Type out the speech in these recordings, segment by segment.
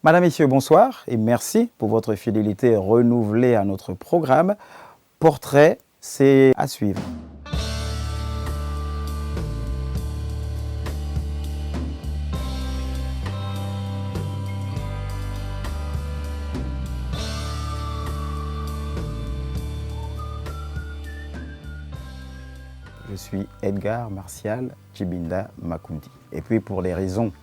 Madame, Messieurs, bonsoir et merci pour votre fidélité renouvelée à notre programme. Portrait, c'est à suivre. Je suis Edgar Martial Tchibinda Makundi. Et puis pour des raisons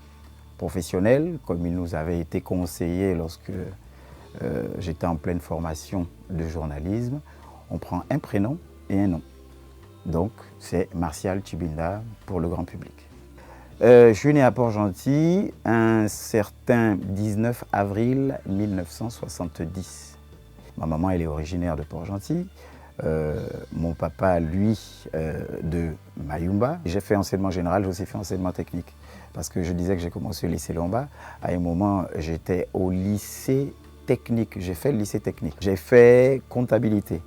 professionnelles, comme il nous avait été conseillé lorsque j'étais en pleine formation de journalisme, on prend un prénom et un nom. Donc c'est Martial Tchibinda pour le grand public. Je suis né à Port-Gentil un certain 19 avril 1970. Ma maman, elle est originaire de Port-Gentil. Mon papa, lui, de Mayumba. J'ai fait enseignement général, j'ai aussi fait enseignement technique. Parce que je disais que j'ai commencé au lycée Lomba. À un moment, j'étais au lycée technique. J'ai fait le lycée technique. J'ai fait comptabilité.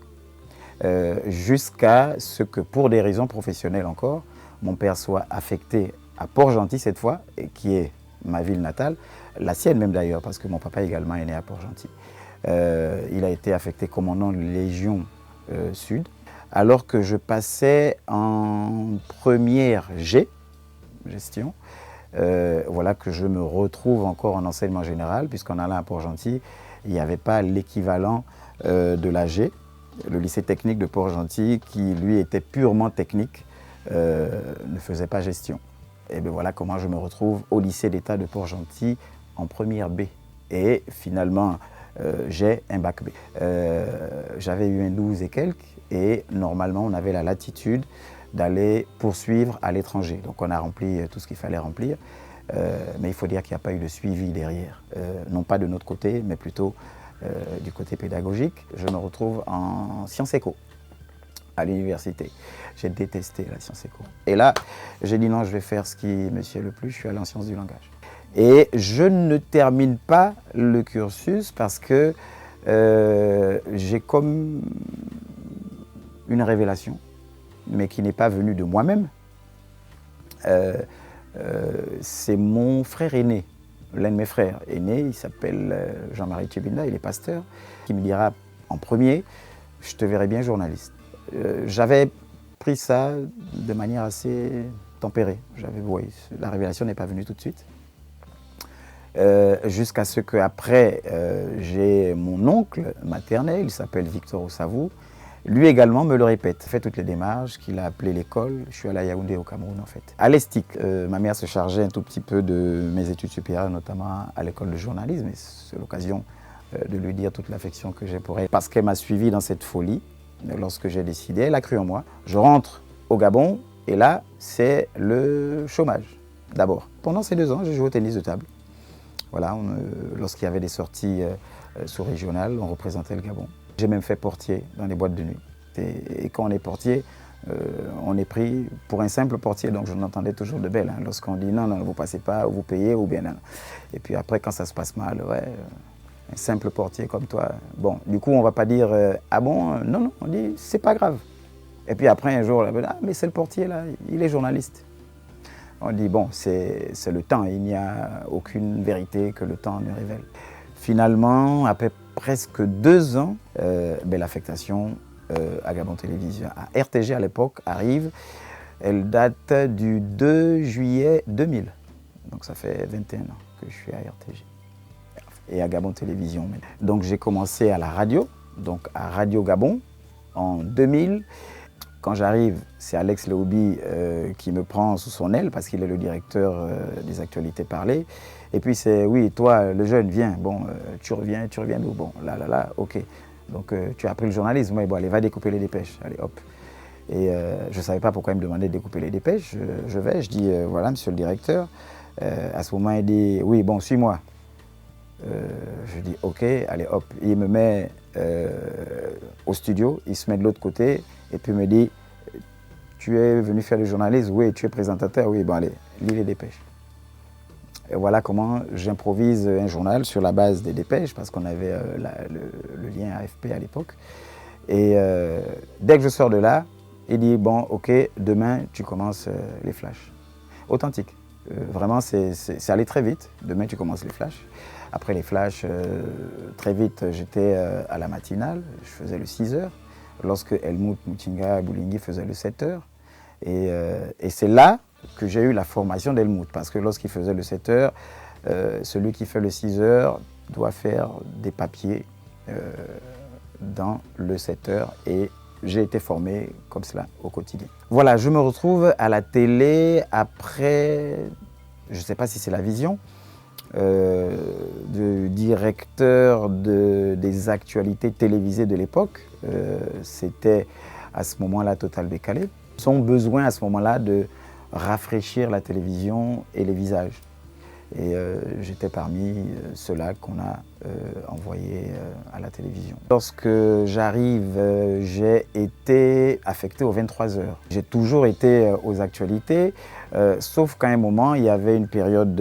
Jusqu'à ce que, pour des raisons professionnelles encore, mon père soit affecté à Port-Gentil cette fois, qui est ma ville natale, la sienne même d'ailleurs, parce que mon papa également est né à Port-Gentil. Il a été affecté commandant de Légion Sud, alors que je passais en première gestion. Voilà que je me retrouve encore en enseignement général, puisqu'en allant à Port-Gentil, il n'y avait pas l'équivalent de l'AG, le lycée technique de Port-Gentil, qui lui était purement technique, ne faisait pas gestion. Et bien voilà comment je me retrouve au lycée d'État de Port-Gentil en première B. Et finalement, j'ai un bac B. J'avais eu un 12 et quelques, et normalement on avait la latitude d'aller poursuivre à l'étranger. Donc on a rempli tout ce qu'il fallait remplir, mais il faut dire qu'il n'y a pas eu de suivi derrière. Non pas de notre côté, mais plutôt du côté pédagogique. Je me retrouve en sciences éco à l'université. J'ai détesté la science éco. Et là, j'ai dit non, je vais faire ce qui me sied le plus, je suis allé en sciences du langage. Et je ne termine pas le cursus parce que j'ai comme une révélation, mais qui n'est pas venue de moi-même. C'est mon frère aîné, l'un de mes frères aînés, il s'appelle Jean-Marie Tchibinda, il est pasteur, qui me dira en premier, je te verrai bien journaliste. J'avais pris ça de manière assez tempérée. La révélation n'est pas venue tout de suite. Jusqu'à ce qu'après, j'ai mon oncle maternel, il s'appelle Victor Ossavou, lui également me le répète, fait toutes les démarches, qu'il a appelé l'école. Je suis allé à Yaoundé au Cameroun en fait. À l'ESTIC, ma mère se chargeait un tout petit peu de mes études supérieures, notamment à l'école de journalisme, et c'est l'occasion de lui dire toute l'affection que j'ai pour elle. Parce qu'elle m'a suivi dans cette folie, lorsque j'ai décidé, elle a cru en moi. Je rentre au Gabon, et là, c'est le chômage, d'abord. Pendant ces 2 ans, j'ai joué au tennis de table. Voilà, lorsqu'il y avait des sorties sous-régionales, on représentait le Gabon. J'ai même fait portier dans les boîtes de nuit. Et quand on est portier, on est pris pour un simple portier, donc je n'entendais toujours de belles. Hein, lorsqu'on dit non, non, vous passez pas, vous payez ou bien non. Et puis après, quand ça se passe mal, ouais, un simple portier comme toi. Bon, du coup, on ne va pas dire ah bon, non, non, on dit c'est pas grave. Et puis après, un jour, ah mais c'est le portier là, il est journaliste. On dit bon, c'est le temps, il n'y a aucune vérité que le temps ne révèle. Finalement, après presque 2 ans, l'affectation à Gabon Télévision, à RTG à l'époque, arrive. Elle date du 2 juillet 2000. Donc ça fait 21 ans que je suis à RTG et à Gabon Télévision. Donc j'ai commencé à la radio, donc à Radio Gabon en 2000. Quand j'arrive, c'est Alex Leoubi qui me prend sous son aile parce qu'il est le directeur des actualités parlées. Et puis c'est, oui, toi, le jeune, viens, bon, tu reviens d'où? Bon, là, ok. Donc tu as appris le journalisme, ouais, bon, allez, va découper les dépêches, allez, hop. Et je ne savais pas pourquoi il me demandait de découper les dépêches. Je dis, voilà, monsieur le directeur. À ce moment, il dit, oui, bon, suis-moi. Je dis, ok, allez, hop. Il me met au studio, il se met de l'autre côté, et puis il me dit, tu es venu faire le journalisme? Oui. Tu es présentateur? Oui, bon, allez, lis les dépêches. Et voilà comment j'improvise un journal sur la base des dépêches, parce qu'on avait le lien AFP à l'époque. Et dès que je sors de là, il dit, bon, ok, demain, tu commences les flashs. Authentique. Vraiment, c'est allé très vite. Demain, tu commences les flashs. Après les flashs, très vite, j'étais à la matinale, je faisais le 6h, lorsque Helmut Mutinga Boulingi faisait le 7h. Et c'est là que j'ai eu la formation d'Helmut, parce que lorsqu'il faisait le 7h, celui qui fait le 6h doit faire des papiers dans le 7h, et j'ai été formé comme cela au quotidien. Voilà, je me retrouve à la télé après, je ne sais pas si c'est la vision, de directeur des actualités télévisées de l'époque. C'était à ce moment-là Total Bécalé. Son besoin à ce moment-là de rafraîchir la télévision et les visages. Et j'étais parmi ceux-là qu'on a envoyés à la télévision. Lorsque j'arrive, j'ai été affecté aux 23h. J'ai toujours été aux actualités, sauf qu'à un moment, il y avait une période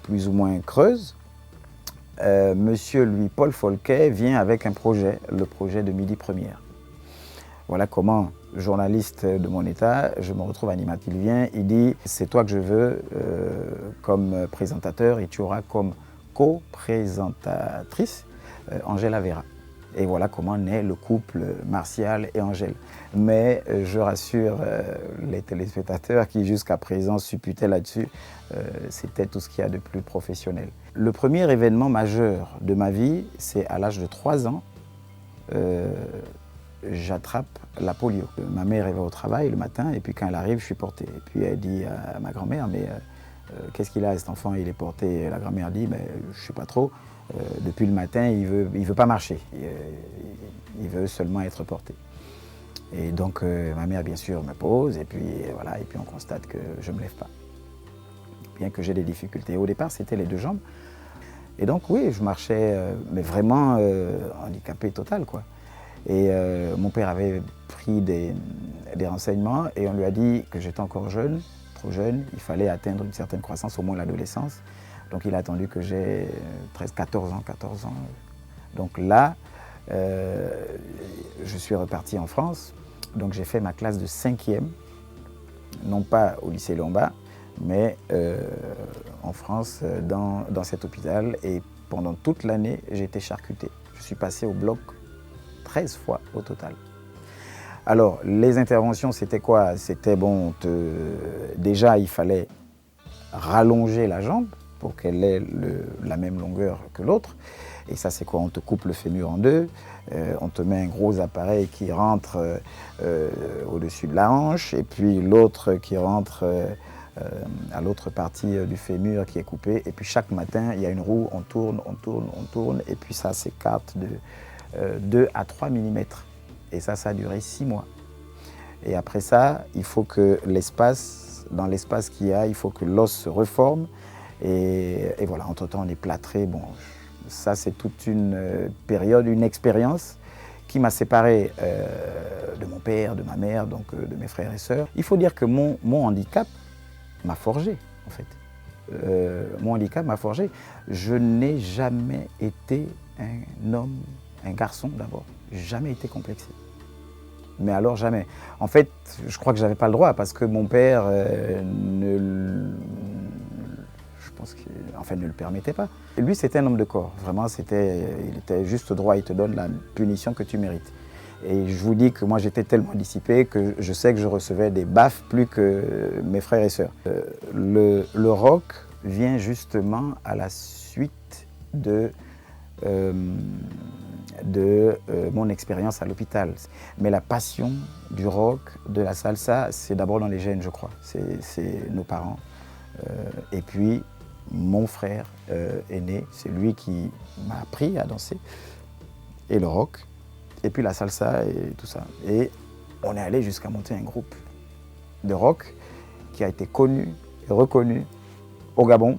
plus ou moins creuse. Monsieur Louis-Paul Folquet vient avec un projet, le projet de Midi Première. Voilà comment, journaliste de mon état, je me retrouve animateur. Il vient, il dit « c'est toi que je veux comme présentateur et tu auras comme co-présentatrice Angèle Vera ». Et voilà comment naît le couple Martial et Angèle. Mais je rassure les téléspectateurs qui jusqu'à présent supputaient là-dessus, c'était tout ce qu'il y a de plus professionnel. Le premier événement majeur de ma vie, c'est à l'âge de 3 ans, j'attrape la polio. Ma mère va au travail le matin et puis quand elle arrive, je suis porté. Et puis elle dit à ma grand-mère, mais qu'est-ce qu'il a cet enfant, il est porté. Et la grand-mère dit, mais je ne sais pas trop, depuis le matin, il veut pas marcher. Il veut seulement être porté. Et donc ma mère, bien sûr, me pose et puis voilà, et puis on constate que je ne me lève pas. Bien que j'ai des difficultés. Au départ, c'était les 2 jambes. Et donc oui, je marchais, mais vraiment handicapé total, quoi. Et mon père avait pris des renseignements et on lui a dit que j'étais encore jeune, trop jeune, il fallait atteindre une certaine croissance, au moins l'adolescence. Donc il a attendu que j'ai presque 14 ans. Donc là, je suis reparti en France. Donc j'ai fait ma classe de 5e, non pas au lycée Lombard, mais en France, dans cet hôpital. Et pendant toute l'année, j'ai été charcuté. Je suis passé au bloc 13 fois au total. Alors, les interventions, c'était quoi? C'était bon, déjà, il fallait rallonger la jambe pour qu'elle ait la même longueur que l'autre. Et ça, c'est quoi? On te coupe le fémur en 2, on te met un gros appareil qui rentre au-dessus de la hanche, et puis l'autre qui rentre à l'autre partie du fémur qui est coupée. Et puis chaque matin, il y a une roue, on tourne, et puis ça s'écarte de 2 à 3 mm. Et ça a duré 6 mois. Et après ça, il faut que dans l'espace qu'il y a, il faut que l'os se reforme. Et voilà, entre-temps, on est plâtré. Bon, ça, c'est toute une période, une expérience qui m'a séparé de mon père, de ma mère, donc de mes frères et sœurs. Il faut dire que mon handicap m'a forgé, en fait. Mon handicap m'a forgé. Je n'ai jamais été un homme, un garçon d'abord, jamais été complexé. Mais alors jamais. En fait, je crois que j'avais pas le droit parce que mon père je pense qu'il ne le permettait pas. Et lui, c'était un homme de corps. Vraiment, il était juste droit. Il te donne la punition que tu mérites. Et je vous dis que moi, j'étais tellement dissipé que je sais que je recevais des baffes plus que mes frères et sœurs. Le rock vient justement à la suite de mon expérience à l'hôpital. Mais la passion du rock, de la salsa, c'est d'abord dans les gènes, je crois. C'est nos parents. Et puis, mon frère aîné, c'est lui qui m'a appris à danser. Et le rock, et puis la salsa et tout ça. Et on est allé jusqu'à monter un groupe de rock qui a été connu et reconnu au Gabon.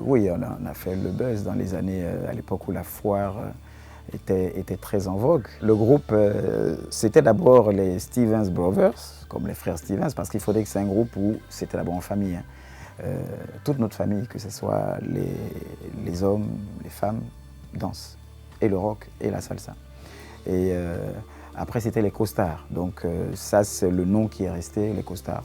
Oui, on a fait le buzz dans les années, à l'époque où la foire était très en vogue. Le groupe, c'était d'abord les Stevens Brothers, comme les frères Stevens, parce qu'il faudrait que c'est un groupe où c'était d'abord en famille. Hein. Toute notre famille, que ce soit les hommes, les femmes, dansent. Et le rock et la salsa. Et après, c'était les costards. Donc ça, c'est le nom qui est resté, les costards.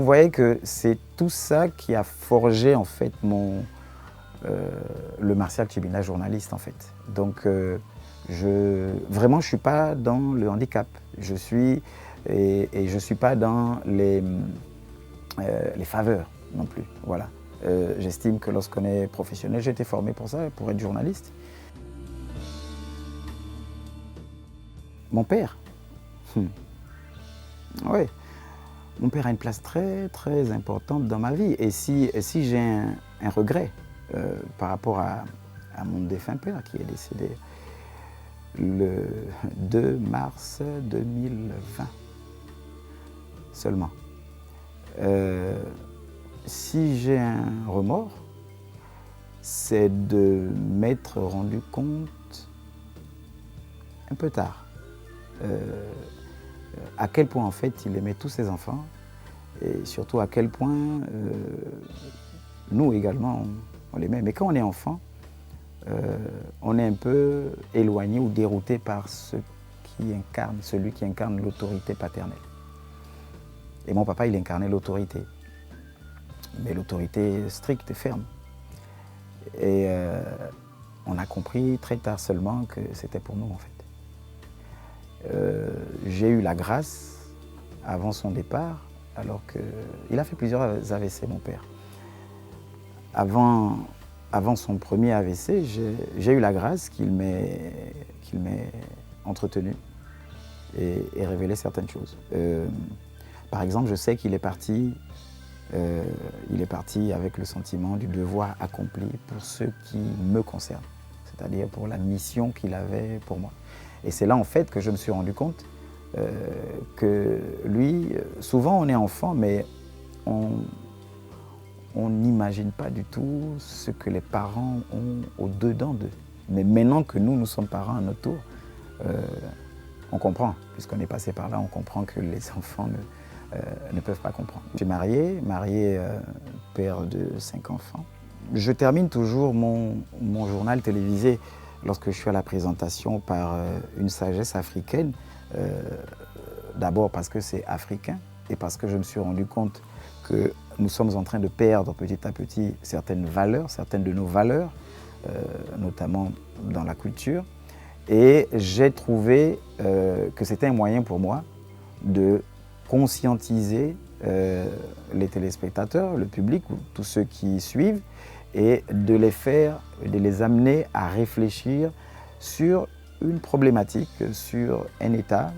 voyez que c'est tout ça qui a forgé en fait le Martial Tchibina journaliste en fait. Donc vraiment je suis pas dans le handicap. Je suis pas dans les faveurs non plus. Voilà. J'estime que lorsqu'on est professionnel, j'ai été formé pour ça, pour être journaliste. Mon père, oui, mon père a une place très très importante dans ma vie. Et si j'ai un regret par rapport à mon défunt père qui est décédé le 2 mars 2020 seulement. Si j'ai un remords, c'est de m'être rendu compte un peu tard à quel point en fait il aimait tous ses enfants et surtout à quel point nous également on l'aimait. Mais quand on est enfant, on est un peu éloigné ou dérouté par celui qui incarne l'autorité paternelle. Et mon papa, il incarnait l'autorité, mais l'autorité stricte et ferme. Et on a compris très tard seulement que c'était pour nous en fait. J'ai eu la grâce avant son départ, alors qu'il a fait plusieurs AVC, mon père. Avant son premier AVC, j'ai eu la grâce qu'il m'ait entretenu et révélé certaines choses. Par exemple, je sais qu'il est parti avec le sentiment du devoir accompli pour ce qui me concerne, c'est-à-dire pour la mission qu'il avait pour moi. Et c'est là en fait que je me suis rendu compte que lui, souvent on est enfant, mais on n'imagine pas du tout ce que les parents ont au-dedans d'eux. Mais maintenant que nous sommes parents à notre tour, on comprend, puisqu'on est passé par là, on comprend que les enfants ne peuvent pas comprendre. Je suis marié, père de 5 enfants. Je termine toujours mon journal télévisé lorsque je suis à la présentation par une sagesse africaine. D'abord parce que c'est africain et parce que je me suis rendu compte que nous sommes en train de perdre petit à petit certaines de nos valeurs, notamment dans la culture. Et j'ai trouvé que c'était un moyen pour moi de conscientiser les téléspectateurs, le public, ou tous ceux qui suivent, et de les amener à réfléchir sur une problématique, sur un état.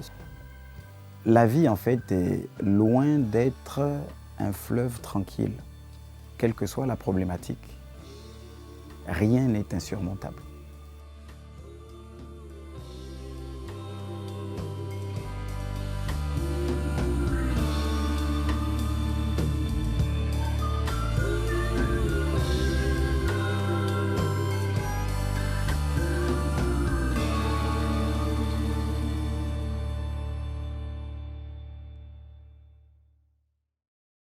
La vie, en fait, est loin d'être un fleuve tranquille, quelle que soit la problématique. Rien n'est insurmontable.